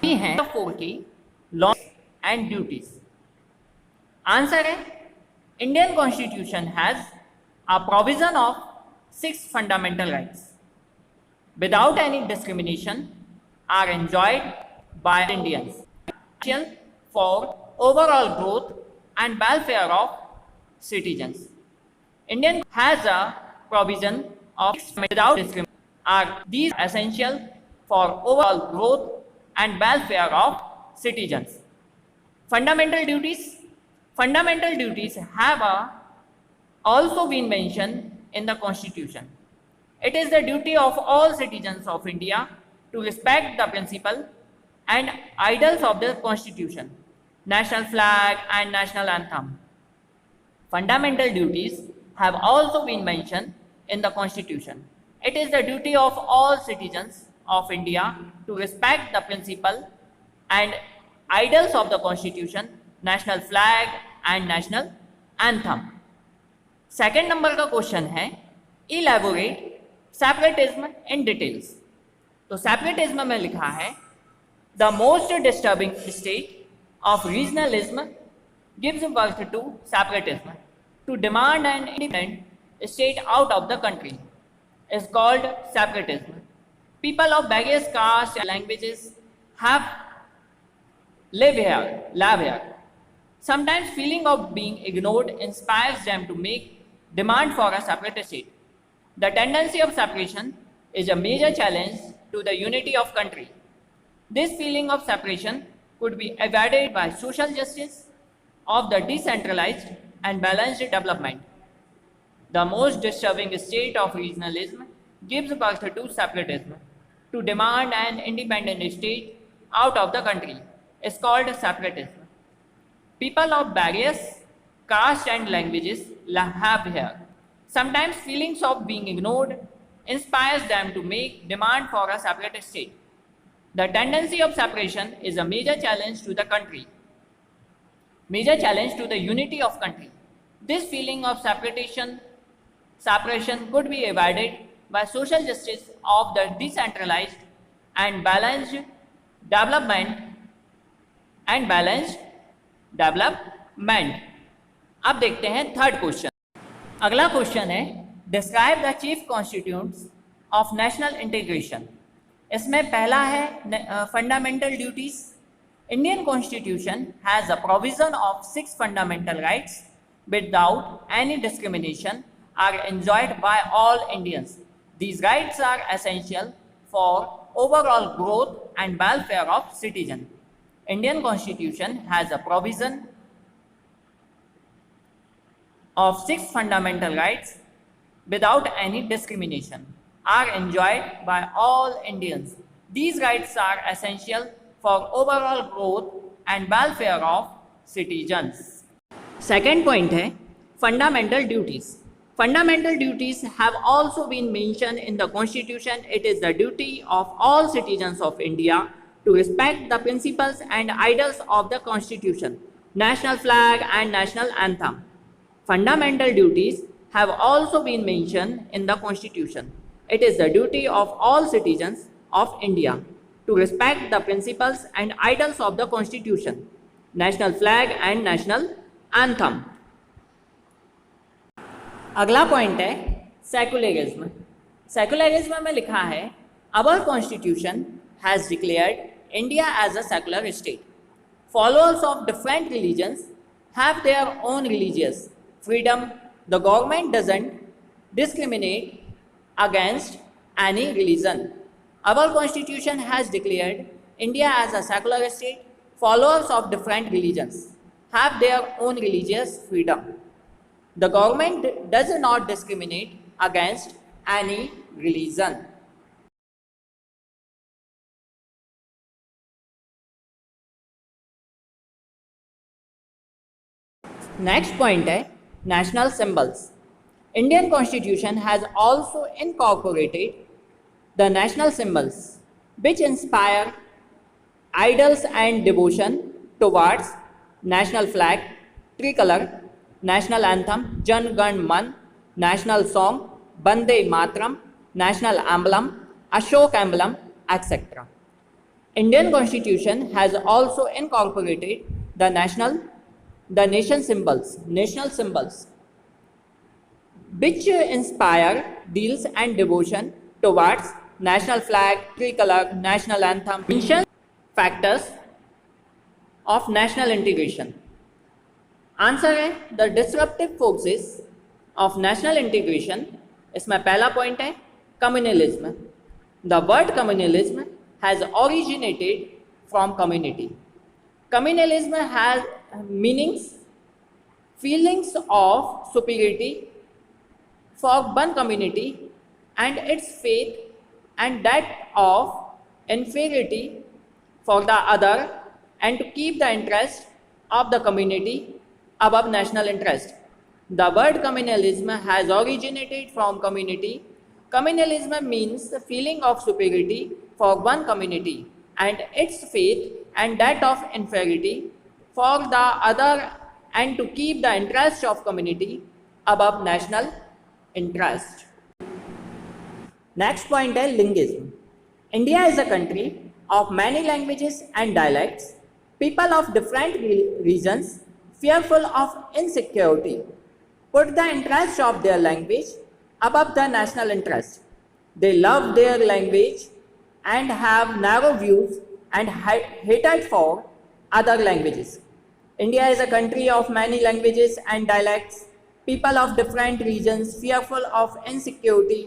ये हैं 4 की लॉ एंड ड्यूटीज। आंसर है Indian constitution has a provision of 6 fundamental rights without any discrimination are enjoyed by Indians for overall growth and welfare of citizens. Indian has a provision of without discrimination are these essential for overall growth and welfare of citizens. Fundamental duties have also been mentioned in the Constitution. It is the duty of all citizens of India to respect the principle and ideals of the Constitution, national flag and national anthem. Fundamental duties have also been mentioned in the Constitution. It is the duty of all citizens of India to respect the principle and ideals of the Constitution, national flag and national anthem. Second number का question है elaborate separatism in details. तो separatism में लिखा है the most disturbing state of regionalism gives birth to separatism to demand an independent state out of the country is called separatism. People of various caste and languages have live here. Sometimes feeling of being ignored inspires them to make demand for a separate state. The tendency of separation is a major challenge to the unity of country. This feeling of separation could be evaded by social justice of the decentralized and balanced development. The most disturbing state of regionalism gives birth to separatism. To demand an independent state out of the country is called separatism. People of various castes and languages have here. Sometimes feelings of being ignored inspires them to make demand for a separate state. The tendency of separation is a major challenge to the country, major challenge to the unity of country. This feeling of separation could be evaded by social justice of the decentralized and balanced development. अब देखते हैं third question. अगला question है describe the chief constituents of national integration. इसमें पहला है fundamental duties. Indian constitution has a provision of 6 fundamental rights without any discrimination are enjoyed by all Indians. These rights are essential for overall growth and welfare of citizen. Indian Constitution has a provision of 6 fundamental rights without any discrimination are enjoyed by all Indians. These rights are essential for overall growth and welfare of citizens. Second point है fundamental duties. Fundamental duties have also been mentioned in the Constitution. It is the duty of all citizens of India to respect the principles and ideals of the Constitution, national flag and national anthem. Fundamental duties have also been mentioned in the Constitution. It is the duty of all citizens of India to respect the principles and ideals of the Constitution, national flag and national anthem. अगला point है secularism. Secularism में लिखा है our constitution has declared India as a secular state. Followers of different religions have their own religious freedom. The government doesn't discriminate against any religion. Our constitution has declared India as a secular state. Followers of different religions have their own religious freedom. The government does not discriminate against any religion. Next point है national symbols. Indian constitution has also incorporated the national symbols which inspire idols and devotion towards national flag, tricolour, national anthem Jana Gana Mana, national song Vande Mataram, national emblem, Ashoka emblem etcetera. Indian Constitution has also incorporated the national symbols, which inspire deals and devotion towards national flag, tricolor, national anthem, mention factors of national integration. Answer है the disruptive forces of national integration. इसमें पहला point है communalism. The word communalism has originated from community. Communalism has meanings feelings of superiority for one community and its faith and that of inferiority for the other, and to keep the interest of the community above national interest. The word communalism has originated from community. Communalism means the feeling of superiority for one community and its faith and that of inferiority for the other, and to keep the interest of community above national interest. Next point है linguism. India is a country of many languages and dialects. People of different regions, fearful of insecurity, put the interest of their language above the national interest. They love their language and have narrow views and hatred for other languages. India is a country of many languages and dialects. People of different regions, fearful of insecurity,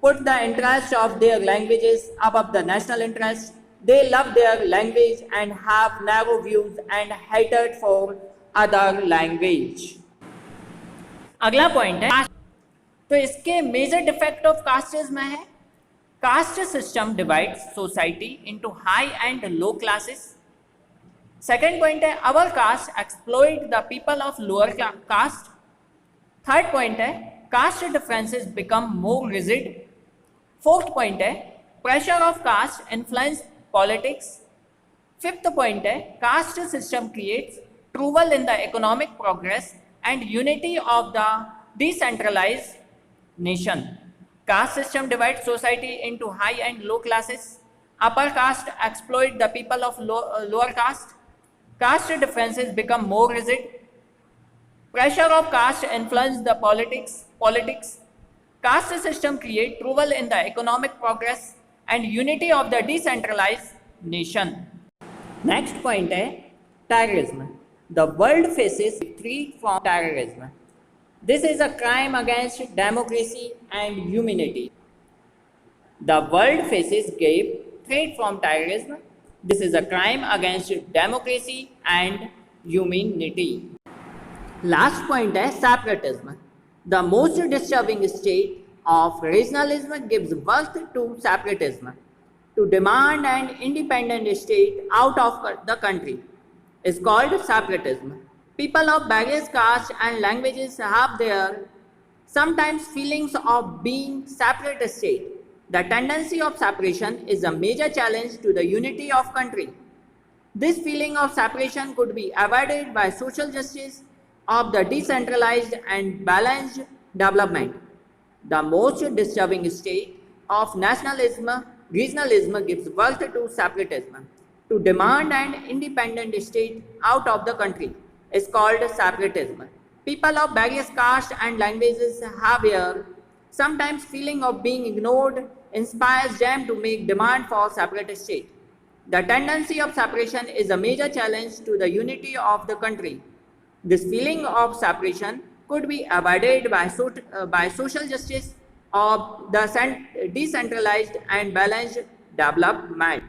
put the interest of their languages above the national interest. They love their language and have narrow views and hatred for other language. अगला point है तो इसके major defect of casteism है caste system divides society into high and low classes. Second point है our caste exploit the people of lower caste. Third point है caste differences become more rigid. Fourth point है pressure of caste influence politics. Fifth point है caste system creates trouble in the economic progress and unity of the decentralised nation. Caste system divide society into high and low classes. Upper caste exploit the people of lower caste. Caste differences become more rigid. Pressure of caste influence the politics. Caste system create trouble in the economic progress and unity of the decentralized nation. Next point है terrorism. The world faces threat from terrorism. This is a crime against democracy and humanity. The world faces grave threat from terrorism. This is a crime against democracy and humanity. Last point है separatism. The most disturbing state of regionalism gives birth to separatism. To demand an independent state out of the country is called separatism. People of various castes and languages have their sometimes feelings of being separate state. The tendency of separation is a major challenge to the unity of country. This feeling of separation could be avoided by social justice of the decentralized and balanced development. The most disturbing state of regionalism gives birth to separatism. To demand an independent state out of the country is called separatism. People of various castes and languages have here sometimes feeling of being ignored inspires them to make demand for separate state. The tendency of separation is a major challenge to the unity of the country. This feeling of separation could be avoided by social justice of the decentralized and balanced development.